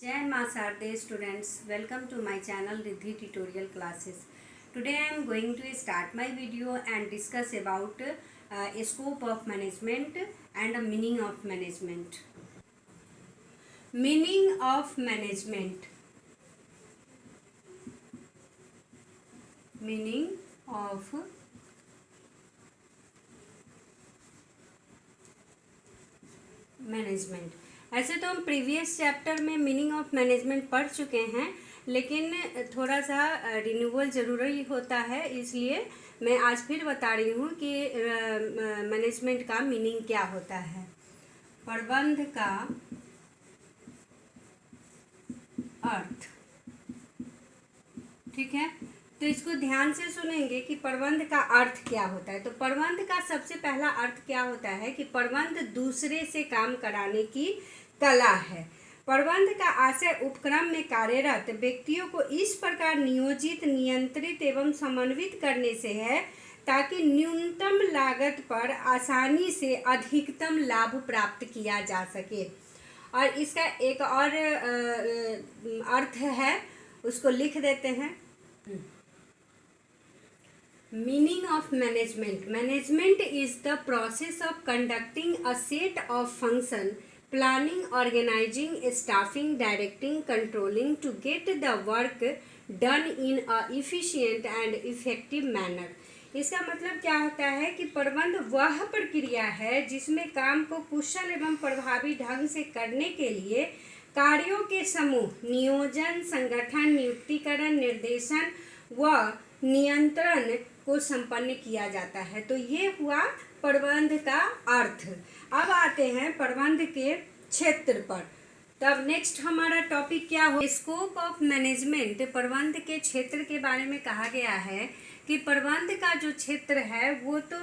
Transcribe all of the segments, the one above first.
Jai Ma Sarde students, welcome to my channel Riddhi Tutorial Classes. Today I am going to start my video and discuss about a scope of management and a meaning of management. Meaning of management. Meaning of management. ऐसे तो हम previous chapter में meaning of management पढ़ चुके हैं, लेकिन थोड़ा सा रिन्यूअल ज़रूरी होता है, इसलिए मैं आज फिर बता रही हूँ कि मैनेजमेंट का मीनिंग क्या होता है। प्रबंध का अर्थ, ठीक है, तो इसको ध्यान से सुनेंगे कि प्रबंध का अर्थ क्या होता है। तो प्रबंध का सबसे पहला अर्थ क्या होता है कि प्रबंध दूसरे से काम कराने की कला है। प्रबंध का आशय उपक्रम में कार्यरत व्यक्तियों को इस प्रकार नियोजित, नियंत्रित एवं समन्वित करने से है ताकि न्यूनतम लागत पर आसानी से अधिकतम लाभ प्राप्त किया जा सके। और इसका एक और अर्थ है, उसको लिख देते हैं। Meaning of management. Management is the process of conducting a set of function, planning, organizing, staffing, directing, controlling to get the work done in a efficient and effective manner. इसका मतलब क्या होता है कि प्रबंध वह प्रक्रिया है जिसमें काम को कुशल एवं प्रभावी ढंग से करने के लिए कार्यों के समूह, नियोजन, संगठन, नियुक्तिकरण, निर्देशन व नियंत्रण को संपन्न किया जाता है। तो ये हुआ प्रबंध का अर्थ। अब आते हैं प्रबंध के क्षेत्र पर। तब नेक्स्ट हमारा टॉपिक क्या हो, स्कोप ऑफ मैनेजमेंट। प्रबंध के क्षेत्र के बारे में कहा गया है कि प्रबंध का जो क्षेत्र है वो तो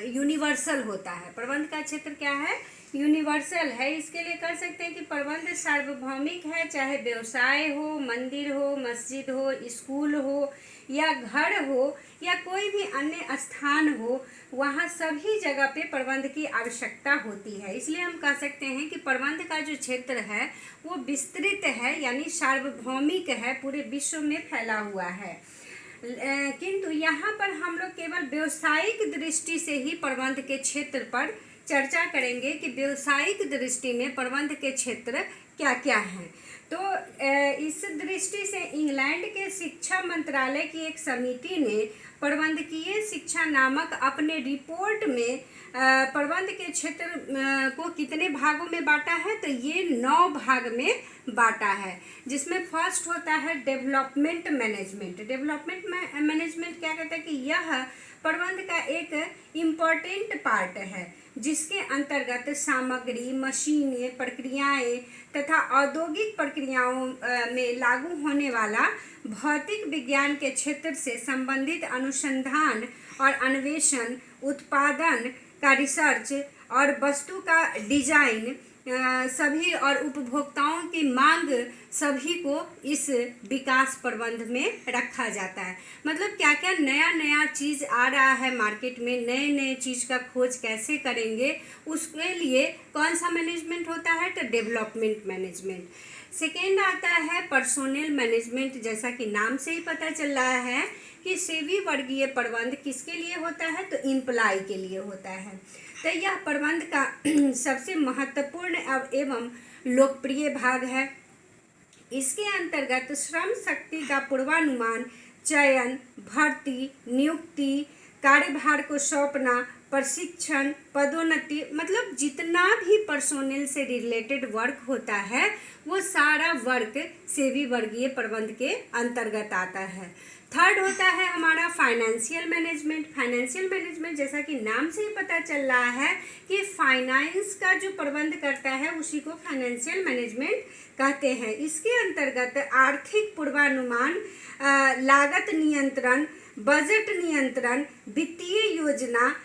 यूनिवर्सल होता है। प्रबंध का क्षेत्र क्या है, यूनिवर्सल है। इसके लिए कर सकते हैं कि प्रबंध सार्वभौमिक है, चाहे व्यवसाय हो, मंदिर हो, मस्जिद हो, स्कूल हो या घर हो या कोई भी अन्य स्थान हो, वहाँ सभी जगह पे प्रबंध की आवश्यकता होती है। इसलिए हम कह सकते हैं कि प्रबंध का जो क्षेत्र है वो विस्तृत है, यानी सार्वभौमिक है, पूरे विश्व में फैला हुआ है। किंतु यहाँ पर हम लोग केवल व्यावसायिक दृष्टि से ही प्रबंध के क्षेत्र पर चर्चा करेंगे कि व्यावसायिक दृष्टि में प्रबंध के क्षेत्र क्या क्या हैं। तो इस दृष्टि से इंग्लैंड के शिक्षा मंत्रालय की एक समिति ने प्रबंधकीय शिक्षा नामक अपने रिपोर्ट में प्रबंध के क्षेत्र को कितने भागों में बांटा है, तो ये 9 भाग में बांटा है, जिसमें फर्स्ट होता है डेवलपमेंट मैनेजमेंट। डेवलपमेंट मैनेजमेंट क्या कहता है कि यह प्रबंध का एक इम्पॉर्टेंट पार्ट है जिसके अंतर्गत सामग्री, मशीनें, प्रक्रियाएं तथा औद्योगिक प्रक्रियाओं में लागू होने वाला भौतिक विज्ञान के क्षेत्र से संबंधित अनुसंधान और अन्वेषण, उत्पादन का रिसर्च और वस्तु का डिजाइन सभी और उपभोक्ताओं की मांग सभी को इस विकास प्रबंध में रखा जाता है। मतलब क्या क्या नया नया चीज़ आ रहा है मार्केट में, नए नए चीज़ का खोज कैसे करेंगे, उसके लिए कौन सा मैनेजमेंट होता है, तो डेवलपमेंट मैनेजमेंट। सेकेंड आता है पर्सोनल मैनेजमेंट। जैसा कि नाम से ही पता चल रहा है कि सेवी वर्गीय प्रबंध किसके लिए होता है, तो एम्प्लॉय के लिए होता है। तो यह प्रबंध का सबसे महत्वपूर्ण एवं लोकप्रिय भाग है। इसके अंतर्गत श्रम शक्ति का पूर्वानुमान, चयन, भर्ती, नियुक्ति, कार्यभार को सौंपना, प्रशिक्षण, पदोन्नति, मतलब जितना भी पर्सोनल से रिलेटेड वर्क होता है वो सारा वर्क सेवी वर्गीय प्रबंध के अंतर्गत आता है। थर्ड होता है हमारा फाइनेंशियल मैनेजमेंट। फाइनेंशियल मैनेजमेंट जैसा कि नाम से ही पता चल रहा है कि फाइनेंस का जो प्रबंध करता है उसी को फाइनेंशियल मैनेजमेंट कहते हैं। इसके अंतर्गत आर्थिक पूर्वानुमान, लागत नियंत्रण, बजट नियंत्रण, वित्तीय योजना,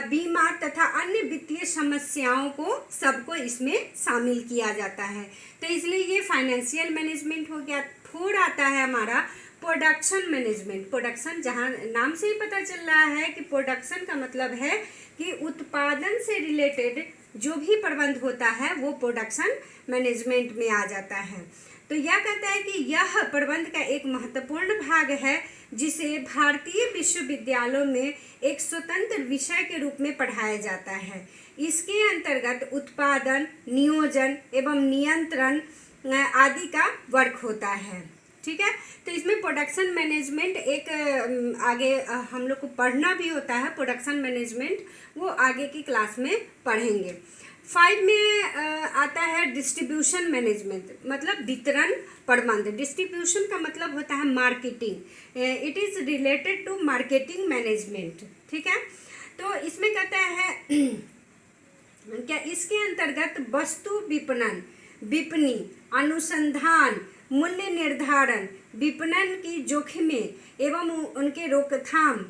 बीमा तथा अन्य वित्तीय समस्याओं को सबको इसमें शामिल किया जाता है। तो इसलिए ये फाइनेंशियल मैनेजमेंट हो गया। फोर्थ आता है हमारा प्रोडक्शन मैनेजमेंट। प्रोडक्शन, जहाँ नाम से ही पता चल रहा है कि प्रोडक्शन का मतलब है कि उत्पादन से रिलेटेड जो भी प्रबंध होता है वो प्रोडक्शन मैनेजमेंट में आ जाता है। तो यह कहता है कि यह प्रबंध का एक महत्वपूर्ण भाग है जिसे भारतीय विश्वविद्यालयों में एक स्वतंत्र विषय के रूप में पढ़ाया जाता है। इसके अंतर्गत उत्पादन, नियोजन एवं नियंत्रण आदि का वर्क होता है। ठीक है, तो इसमें प्रोडक्शन मैनेजमेंट एक आगे हम लोग को पढ़ना भी होता है। प्रोडक्शन मैनेजमेंट वो आगे की क्लास में पढ़ेंगे। 5 में आता है डिस्ट्रीब्यूशन मैनेजमेंट, मतलब वितरण प्रबंध। डिस्ट्रीब्यूशन का मतलब होता है marketing. It is related to marketing management. ठीक है, तो इसमें कहता है क्या इसके अंतर्गत वस्तु विपणन, विपणी, अनुसंधान, मूल्य निर्धारण, विपणन की जोखिमें एवं उनके रोकथाम,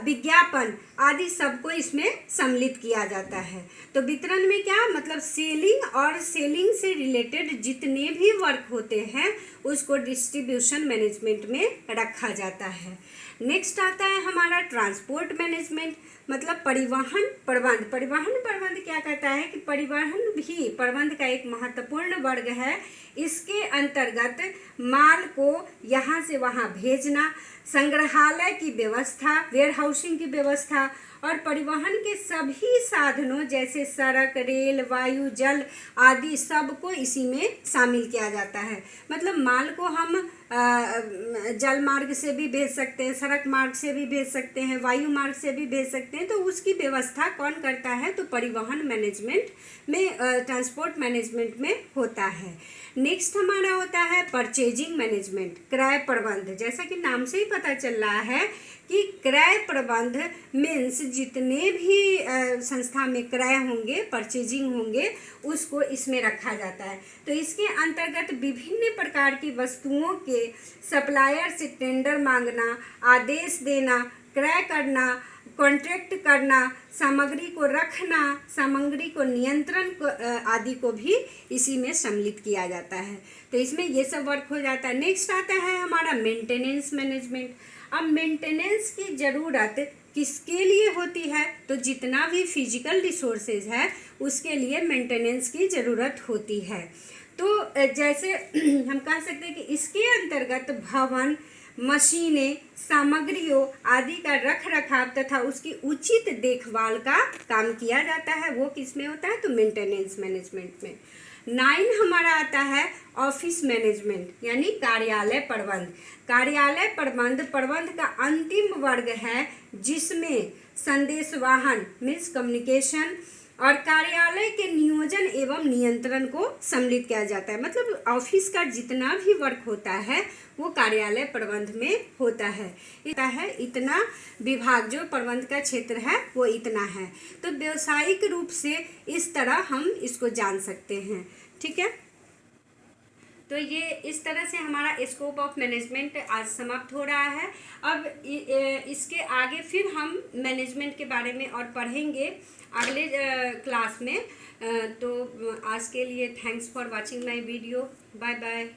विज्ञापन आदि सबको इसमें सम्मिलित किया जाता है। तो वितरण में क्या मतलब सेलिंग और सेलिंग से रिलेटेड जितने भी वर्क होते हैं उसको डिस्ट्रीब्यूशन मैनेजमेंट में रखा जाता है। नेक्स्ट आता है हमारा ट्रांसपोर्ट मैनेजमेंट, मतलब परिवहन प्रबंध। परिवहन प्रबंध क्या कहता है कि परिवहन भी प्रबंध का एक महत्वपूर्ण वर्ग है। इसके अंतर्गत माल को यहाँ से वहाँ भेजना, संग्रहालय की व्यवस्था, वेयरहाउसिंग की व्यवस्था और परिवहन के सभी साधनों जैसे सड़क, रेल, वायु, जल आदि सबको इसी में शामिल किया जाता है। मतलब माल को हम जल मार्ग से भी भेज सकते हैं, सड़क मार्ग से भी भेज सकते हैं, वायु मार्ग से भी भेज सकते हैं। तो उसकी व्यवस्था कौन करता है? तो परिवहन मैनेजमेंट में, ट्रांसपोर्ट मैनेजमेंट में होता है। नेक्स्ट हमारा होता है परचेजिंग मैनेजमेंट, क्रय प्रबंध। जैसा कि नाम से ही पता चल रहा है कि क्रय प्रबंध मीन्स जितने भी संस्था में क्रय होंगे, परचेजिंग होंगे, उसको इसमें रखा जाता है। तो इसके अंतर्गत विभिन्न प्रकार की वस्तुओं के सप्लायर से टेंडर मांगना, आदेश देना, क्रय करना, कॉन्ट्रैक्ट करना, सामग्री को रखना, सामग्री को नियंत्रण आदि को भी इसी में सम्मिलित किया जाता है। तो इसमें ये सब वर्क हो जाता है। नेक्स्ट आता है हमारा मेंटेनेंस मैनेजमेंट। अब मेंटेनेंस की ज़रूरत किसके लिए होती है? तो जितना भी फिजिकल रिसोर्सेज है उसके लिए मेंटेनेंस की ज़रूरत होती है। तो जैसे हम कह सकते हैं कि इसके अंतर्गत भवन, मशीनें, सामग्रियों आदि का रख रखाव तथा उसकी उचित देखभाल का काम किया जाता है। वो किस में होता है? तो मेंटेनेंस मैनेजमेंट में। 9 हमारा आता है ऑफिस मैनेजमेंट, यानी कार्यालय प्रबंध। कार्यालय प्रबंध प्रबंध का अंतिम वर्ग है जिसमें संदेशवाहन मीन्स कम्युनिकेशन और कार्यालय के नियोजन एवं नियंत्रण को सम्मिलित किया जाता है। मतलब ऑफिस का जितना भी वर्क होता है वो कार्यालय प्रबंध में होता है। इतना विभाग जो प्रबंध का क्षेत्र है वो इतना है। तो व्यावसायिक रूप से इस तरह हम इसको जान सकते हैं। ठीक है, तो ये इस तरह से हमारा स्कोप ऑफ मैनेजमेंट आज समाप्त हो रहा है। अब इसके आगे फिर हम मैनेजमेंट के बारे में और पढ़ेंगे अगले क्लास में। तो आज के लिए thanks for watching my video. Bye bye.